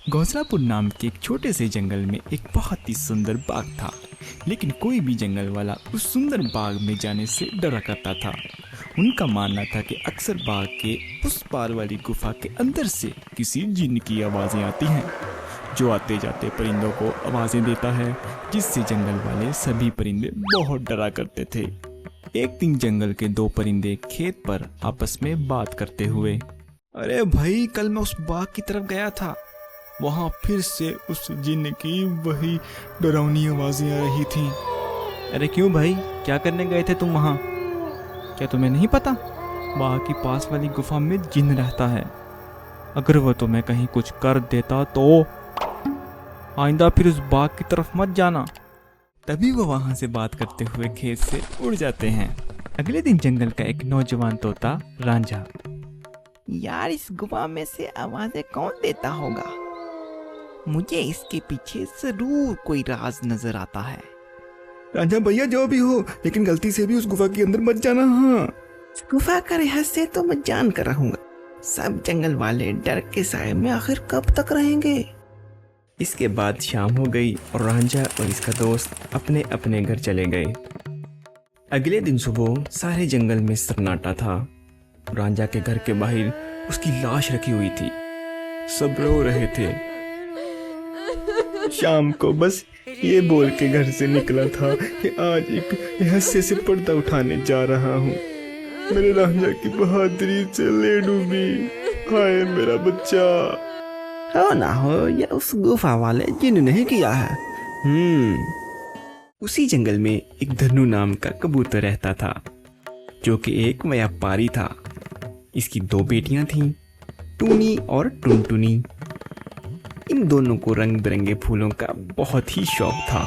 घोंसलापुर नाम के एक छोटे से जंगल में एक बहुत ही सुंदर बाग था। लेकिन कोई भी जंगल वाला उस सुंदर बाग में जाने से डरा करता था। उनका मानना था कि अक्सर बाग के उस पार वाली गुफा के अंदर से किसी जिन्न की आवाज़ें आती हैं, जो आते जाते परिंदों को आवाज़ें देता है, जिससे जंगल वाले सभी परिंदे बहुत डरा करते थे। एक दिन जंगल के दो परिंदे खेत पर आपस में बात करते हुए, अरे भाई, कल मैं उस बाग की तरफ गया था, वहाँ फिर से उस जिन्न की वही डरावनी आवाज़ें आ रही थीं। अरे क्यों भाई, क्या करने गए थे तुम वहाँ? क्या तुम्हें नहीं पता, बाग की पास वाली गुफा में जिन्न रहता है। अगर वो तुम्हें कहीं कुछ कर देता तो आइंदा फिर उस बाग की तरफ मत जाना। तभी वो वहाँ से बात करते हुए खेत से उड़ जाते हैं। अगले दिन जंगल का एक नौजवान तोता रांझा, यार, इस गुफा में से आवाजें कौन देता होगा? मुझे इसके पीछे जरूर कोई राज नजर आता है। रांझा भैया, जो भी हो, लेकिन गलती से भी उस गुफा के अंदर मत जाना। हाँ, इस गुफा का रहस्य तो मैं जान कर रहूंगा। सब जंगल वाले डर के साए में आखिर कब तक रहेंगे? इसके बाद शाम हो गई और रांझा और इसका दोस्त अपने अपने घर चले गए। अगले दिन सुबह सारे जंगल में सन्नाटा था। रांझा के घर के बाहर उसकी लाश रखी हुई थी। सब रो रहे थे। शाम को बस ये बोल के घर से निकला था कि आज एक रहस्य से पर्दा उठाने जा रहा हूँ। मेरे रांझा की बहादुरी से ले डूबी, हाय मेरा बच्चा। हो ना हो, या उस गुफा वाले जिन नहीं किया है। उसी जंगल में एक धनु नाम का कबूतर रहता था, जो कि एक व्यापारी था। इसकी दो बेटियां थीं, टूनी और टुनटुनी। इन दोनों को रंग बिरंगे फूलों का बहुत ही शौक था।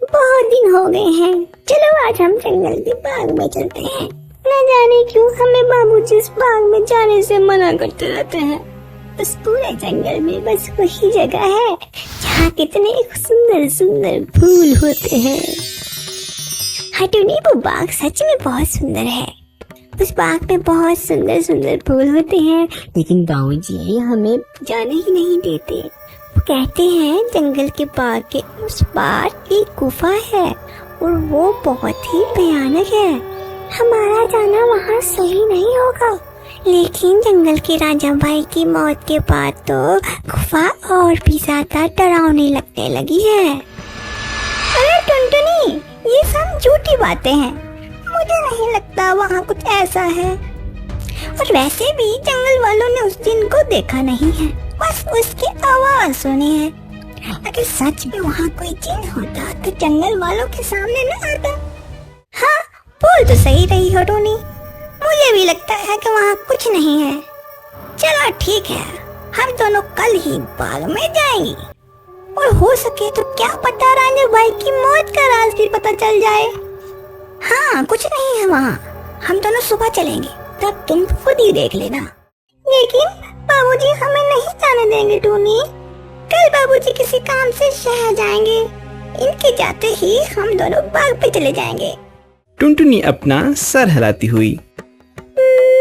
बहुत दिन हो गए हैं, चलो आज हम जंगल के बाग में चलते हैं। न जाने क्यों हमें बाबूजी इस बाग में जाने से मना करते रहते हैं। उस पूरे जंगल में बस वही जगह है जहाँ कितने सुंदर सुंदर फूल होते हैं। हटूनी, वो बाग सच में बहुत सुंदर है। उस बाग में बहुत सुंदर सुंदर फूल होते हैं, लेकिन बाबूजी हमें जाने ही नहीं देते। वो कहते हैं जंगल के बाग के उस पार एक गुफा है और वो बहुत ही भयानक है। हमारा जाना वहाँ सही नहीं होगा। लेकिन जंगल के राजा भाई की मौत के बाद तो गुफा और भी ज्यादा डरावनी लगने लगी है। अरे टुनटुनी, ये सब झूठी बातें हैं। मुझे नहीं लगता वहाँ कुछ ऐसा है। और वैसे भी जंगल वालों ने उस जिन को देखा नहीं है, बस उसकी आवाज सुनी है। अगर सच में वहाँ कोई जिन होता तो जंगल वालों के सामने न आता। हाँ, बोल तो सही रही हो टोनी। मुझे भी लगता है कि वहाँ कुछ नहीं है। चलो ठीक है, हम दोनों कल ही बाग में जाएंगे और हो सके तो क्या पता राजा भाई की मौत का राज भी पता चल जाए। हाँ, कुछ नहीं है वहाँ। हम दोनों सुबह चलेंगे, तब तुम खुद ही देख लेना। लेकिन बाबूजी हमें नहीं जाने देंगे टूनी। कल बाबूजी किसी काम से शहर जाएंगे। इनके जाते ही हम दोनों बाग पे चले जाएंगे। टुनटुनी अपना सर हिलाती हुई,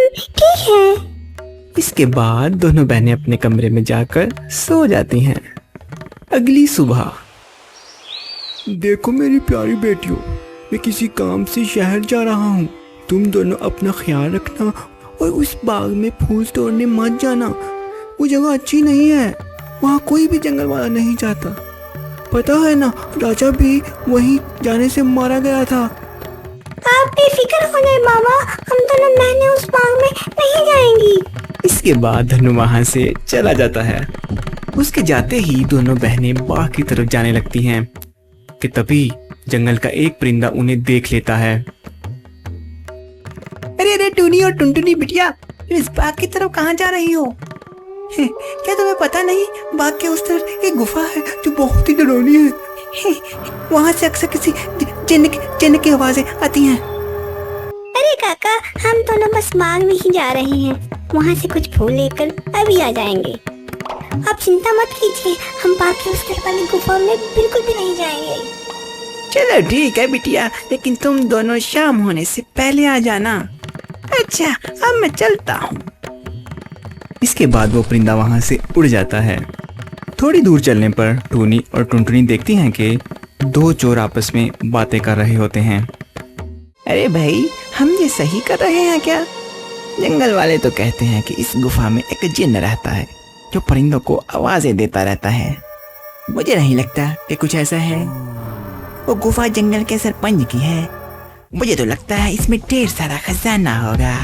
ठीक है। इसके बाद दोनों बहनें अपने कमरे में जाकर सो जाती हैं। अगली सुबह, देखो मेरी प्यारी बेटियों, मैं किसी काम से शहर जा रहा हूँ। तुम दोनों अपना ख्याल रखना और उस बाग में फूल तोड़ने मत जाना। वो जगह अच्छी नहीं है, वहाँ कोई भी जंगल वाला नहीं जाता। पता है ना, राजा भी वहीं जाने से मारा गया था। आप बेफिक्र हो जाए बाबा, हम दोनों बहनें उस बाग में नहीं जाएंगी। इसके बाद धनु वहाँ से चला जाता है। उसके जाते ही दोनों बहनें बाग की तरफ जाने लगती हैं कि तभी जंगल का एक परिंदा उन्हें देख लेता है। अरे अरे टूनी और टुनटुनी बिटिया, तुम इस बाग की तरफ कहाँ जा रही हो? क्या तुम्हें पता नहीं, बाग के उस तरफ एक गुफा है जो बहुत ही डरावनी है। वहाँ से अक्सर किसी जिन्न की आवाजें आती हैं। अरे काका, हम दोनों बस बाग में ही जा रहे हैं। वहाँ से कुछ फूल लेकर अभी आ जाएंगे। आप चिंता मत कीजिए, हम बाग के उस तरफ वाली गुफा में बिल्कुल भी नहीं जाएंगे। चलो ठीक है बिटिया, लेकिन तुम दोनों शाम होने से पहले आ जाना। अच्छा, अब मैं चलता हूँ। इसके बाद वो परिंदा वहाँ से उड़ जाता है। थोड़ी दूर चलने पर टूनी और टुनटुनी देखती हैं कि दो चोर आपस में बातें कर रहे होते हैं। अरे भाई, हम ये सही कर रहे हैं क्या? जंगल वाले तो कहते हैं कि इस गुफा में एक जिन्न रहता है जो परिंदों को आवाजें देता रहता है। मुझे नहीं लगता कि कुछ ऐसा है। वो गुफा जंगल के सरपंच की है। मुझे तो लगता है इसमें ढेर सारा खजाना होगा।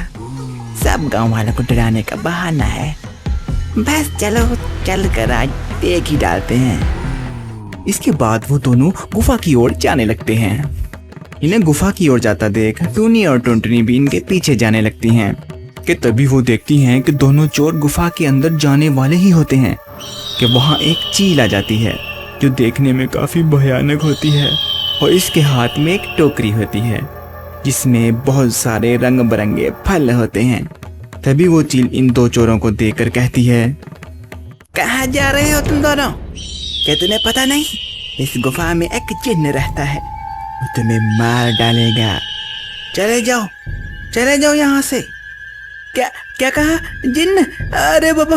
सब गांव वालों को डराने का बहाना है। बस चलो चल कर आज देख ही डालते हैं। इसके बाद वो दोनों गुफा की ओर जाने लगते हैं। इन्हें गुफा की ओर जाता देख टूनी और टुनटुनी भी इनके पीछे जाने लगती हैं कि तभी वो देखती हैं कि दोनों चोर गुफा के अंदर जाने वाले ही होते हैं कि वहाँ एक चील आ जाती है जो देखने में काफी भयानक होती है और इसके हाथ में एक टोकरी होती है जिसमें बहुत सारे रंग बिरंगे फल होते हैं। तभी वो चील इन दो चोरों को देखकर कहती है, कहाँ जा रहे हो तुम दोनों? क्या तुम्हें पता नहीं इस गुफा में एक जिन्न रहता है, वो तुम्हें मार डालेगा। चले जाओ यहाँ से। क्या कहा? जिन्न? अरे बाबा।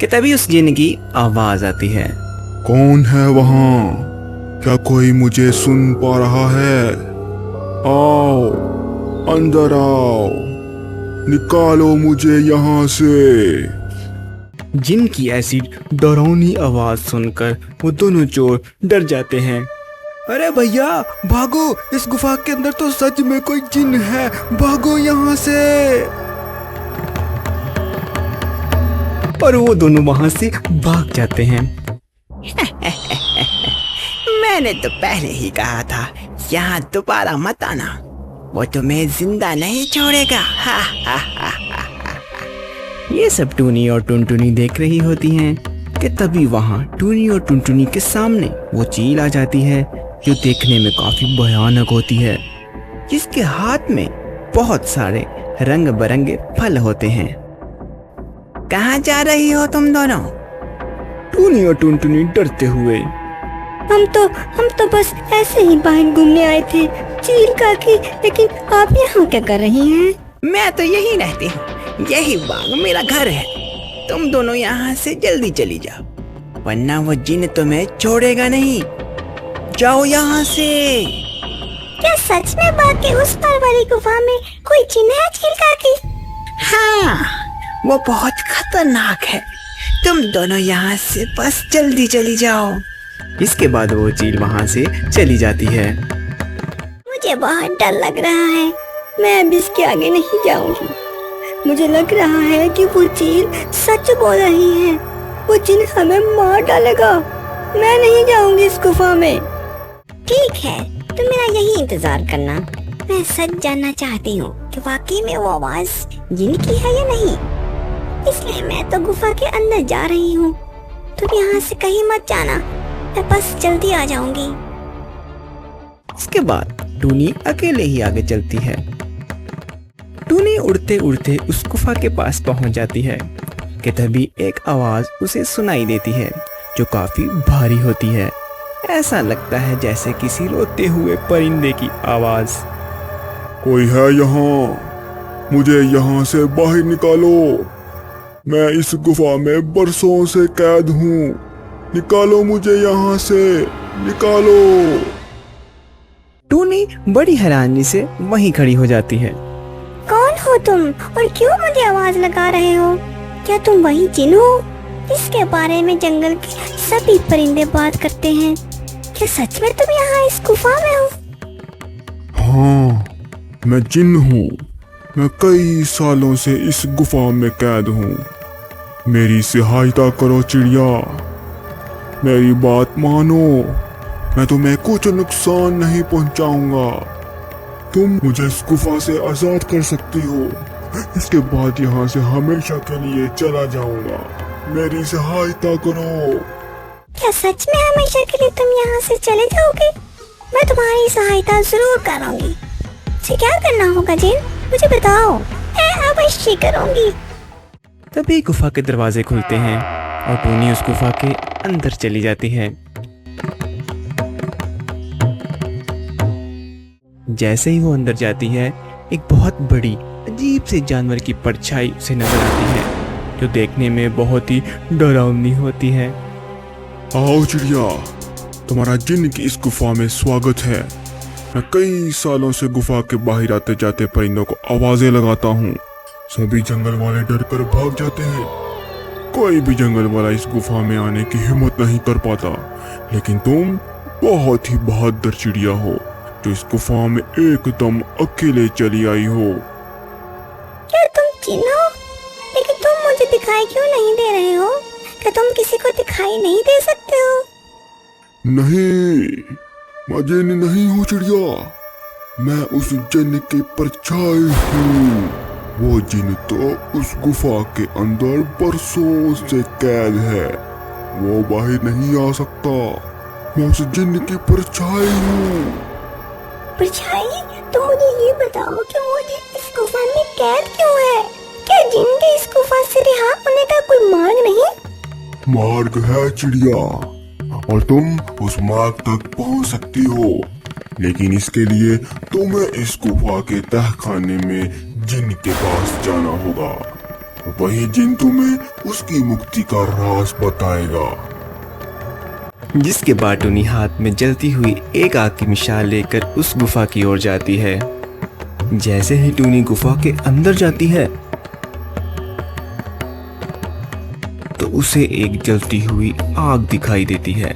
कि तभी उस जिन्न की आवाज आती है। कौन है वहाँ? क्या कोई मुझे सुन पा रहा है? आओ, अंदर आओ, निकालो मुझे यहाँ से। जिन की ऐसी डरावनी आवाज सुनकर वो दोनों चोर डर जाते हैं। अरे भैया भागो, इस गुफा के अंदर तो सच में कोई जिन्न है, भागो यहाँ से। और वो दोनों वहां से भाग जाते हैं। मैंने तो पहले ही कहा था यहाँ दोबारा मत आना, वो तुम्हें जिंदा नहीं छोड़ेगा। ये सब टूनी और टुनटुनी देख रही होती हैं कि तभी वहाँ टूनी और टुनटुनी के सामने वो चील आ जाती है जो देखने में काफी भयानक होती है, जिसके हाथ में बहुत सारे रंग बिरंगे फल होते हैं। कहाँ जा रही हो तुम दोनों? टूनी और टुनटुनी डरते हुए, हम तो बस ऐसे ही बाहर घूमने आए थे चील काकी, लेकिन आप यहाँ क्या कर रही हैं? मैं तो यही रहती हूँ, यही बाग मेरा घर है। तुम दोनों यहाँ से जल्दी चली जाओ, वरना वो जिन्न तुम्हें छोड़ेगा नहीं। जाओ यहाँ से। क्या सच में बाग के उस पार वाली गुफा में कोई जिन्न है चील काकी? हाँ, वो बहुत खतरनाक है। तुम दोनों यहाँ से बस जल्दी चली जाओ। इसके बाद वो चील वहाँ से चली जाती है। मुझे बहुत डर लग रहा है, मैं अब इसके आगे नहीं जाऊंगी। मुझे लग रहा है कि वो चील सच बोल रही है, वो जिन्न हमें मार डालेगा। मैं नहीं जाऊंगी इस गुफा में। ठीक है, तुम मेरा यही इंतजार करना। मैं सच जानना चाहती हूँ कि वाकई में वो आवाज जिन्न की है या नहीं, इसलिए मैं तो गुफा के अंदर जा रही हूँ। तुम यहाँ से कहीं मत जाना, मैं बस जल्दी आ जाऊंगी। इसके बाद टूनी अकेले ही आगे चलती है। टूनी उड़ते उड़ते उस गुफा के पास पहुंच जाती है कि तभी एक आवाज उसे सुनाई देती है जो काफी भारी होती है। ऐसा लगता है जैसे किसी रोते हुए परिंदे की आवाज। कोई है यहाँ? मुझे यहाँ से बाहर निकालो। मैं इस गुफा में बरसों से कैद हूँ। निकालो मुझे यहाँ से, निकालो। टूनी बड़ी हैरानी से वहीं खड़ी हो जाती है। कौन हो तुम और क्यों मुझे आवाज लगा रहे हो? क्या तुम वही जिन्न हो जिसके बारे में जंगल के सभी परिंदे बात करते हैं? क्या सच में तुम यहाँ इस गुफा में हो? हाँ, मैं जिन्न हूँ। मैं कई सालों से इस गुफा में कैद हूँ। मेरी सहायता करो चिड़िया, मेरी बात मानो। मैं तुम्हें कुछ नुकसान नहीं पहुंचाऊंगा। तुम मुझे इस गुफा से आजाद कर सकती हो। इसके बाद यहाँ से हमेशा के लिए चला जाऊंगा। मेरी सहायता करो। क्या सच में हमेशा के लिए तुम यहाँ से चले जाओगे? मैं तुम्हारी सहायता जरूर करूँगी। मुझे क्या करना होगा जिन? मुझे बताओ, मैं अवश्य करूँगी। तभी गुफा के दरवाजे खुलते हैं और टूनी उस गुफा के अंदर चली जाती है। जैसे ही वो अंदर जाती है, एक बहुत बड़ी अजीब से जानवर की परछाई उसे नजर आती है, जो देखने में बहुत ही डरावनी होती है। आओ चिड़िया, तुम्हारा जिन्न की इस गुफा में स्वागत है। मैं कई सालों से गुफा के बाहर आते जाते परिंदों को आवाजें लगाता हूँ। सभी जंगल वाले डर कर भाग जाते हैं। कोई भी जंगल वाला इस गुफा में आने की हिम्मत नहीं कर पाता, लेकिन तुम बहुत ही बहादुर चिड़िया हो, जो इस गुफा में एकदम अकेले चली आई हो। क्या तुम जिन हो? लेकिन तुम मुझे दिखाई क्यों नहीं दे रहे हो? क्या तुम किसी को दिखाई नहीं दे सकते हो? नहीं, मैं जिन्न नहीं हूँ चिड़िया, मैं उस जिन्न की परछाई हूँ। वो जिन्न तो उस गुफा के अंदर बरसों से कैद है, वो बाहर नहीं आ सकता। मैं उस जिन्न की परछाई हूँ। परछाई? तो मुझे ये बताओ कि मुझे इस गुफा में कैद क्यों है? क्या जिन के इस गुफा से रिहा होने का कोई मार्ग नहीं? मार्ग है चिड़िया, और तुम उस मार्ग तक पहुंच सकती हो, लेकिन इसके लिए तुम्हें इस गुफा के तहखाने में जिन के पास जाना होगा। वही जिन तुम्हें उसकी मुक्ति का राज बताएगा। जिसके बाद टूनी हाथ में जलती हुई एक आग की मिसाल लेकर उस गुफा की ओर जाती है। जैसे ही टूनी गुफा के अंदर जाती है, तो उसे एक जलती हुई आग दिखाई देती है।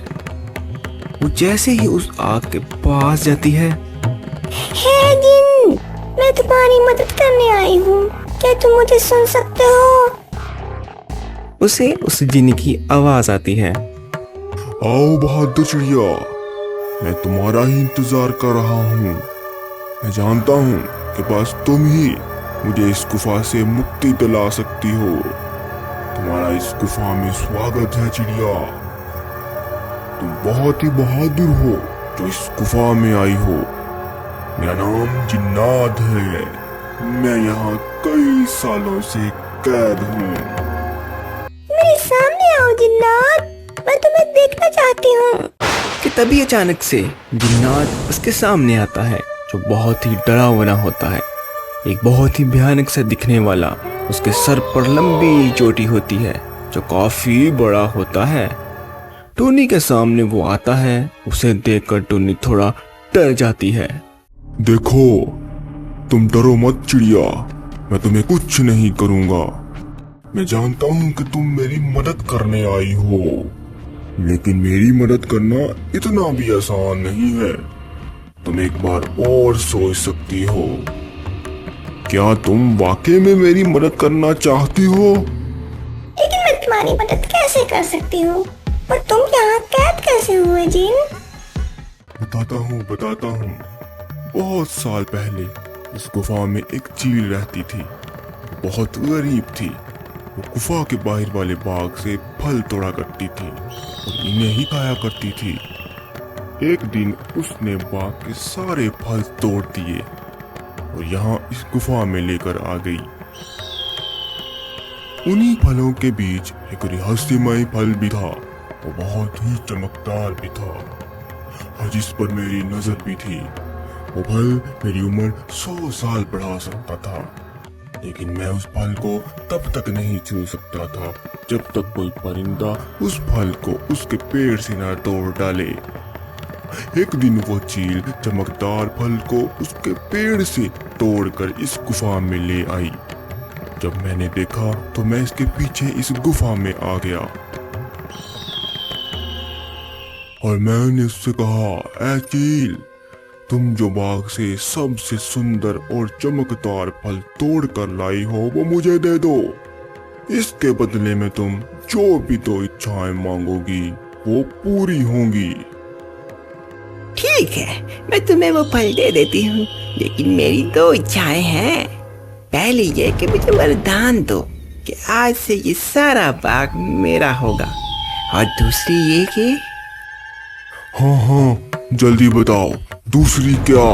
वो जैसे ही उस आग के पास जाती है, हे जिन, मैं तुम्हारी मदद करने आई हूँ, क्या तुम मुझे सुन सकते हो? उसे उस जिन की आवाज आती है। आओ बहादुर चिड़िया, मैं तुम्हारा ही इंतजार कर रहा हूँ। मैं जानता हूँ कि बस तुम ही मुझे इस गुफा से मुक्ति दिला सकती हो। तुम्हारा इस गुफा में स्वागत है चिड़िया। तुम बहुत ही बहादुर हो जो इस गुफा में आई हो। मेरा नाम जिन्नात है। मैं यहाँ कई सालों से कैद हूँ। मेरे सामने आओ जिन्नात, मैं तुम्हें देखना चाहती हूँ। कि तभी अचानक से जिन्नात उसके सामने आता है, जो बहुत ही डरावना होता है। एक बहुत ही भयानक सा दिखने वाला, उसके सर पर लंबी चोटी होती है, जो काफी बड़ा होता है। टूनी के सामने वो आता है। उसे देखकर टूनी थोड़ा डर जाती है। देखो, तुम डरो मत चिड़िया, मैं तुम्हें कुछ नहीं करूँगा। मैं जानता हूँ कि तुम मेरी मदद करने आई हो, लेकिन मेरी मदद करना इतना भी आसान नहीं है। तुम एक बार और सोच सकती हो। क्या तुम वाकई में मेरी मदद करना चाहती हो? लेकिन मैं तुम्हारी मदद कैसे कर सकती हूँ? और तुम यहाँ कैद कैसे हुए जिन? बताता हूँ। बहुत साल पहले इस गुफा में एक चील रहती थी। वो बहुत गरीब थी। वो गुफा के बाहर वाले बाग से फल तोड़ा करती थी और इन्हें ही खाया करती थी। एक दिन उसने बाग के सारे फल तोड़ दिए और यहाँ इस गुफा में लेकर आ गई। उन्हीं फलों के बीच एक रहस्यमय फल भी था। वो बहुत ही चमकदार भी था और जिस पर मेरी नजर भी थी। वो फल मेरी उम्र 100 साल बढ़ा सकता था, लेकिन मैं उस फल को तब तक नहीं छू सकता था जब तक कोई परिंदा उस फल को उसके पेड़ से न तोड़ डाले। एक दिन वो चील चमकदार फल को उसके पेड़ से तोड़कर इस गुफा में ले आई। जब मैंने देखा तो मैं इसके पीछे इस गुफा में आ गया और मैंने उससे कहा, ऐ चील, तुम जो बाग से सबसे सुंदर और चमकदार फल तोड़ कर लाई हो वो मुझे दे दो। इसके बदले में तुम जो भी 2 इच्छाएं मांगोगी वो पूरी होंगी। ठीक है, मैं तुम्हें वो फल दे देती हूँ, लेकिन मेरी 2 इच्छाएं हैं। पहली ये कि मुझे वरदान दो कि आज से ये सारा बाग मेरा होगा, और दूसरी ये कि हाँ, जल्दी बताओ, दूसरी क्या?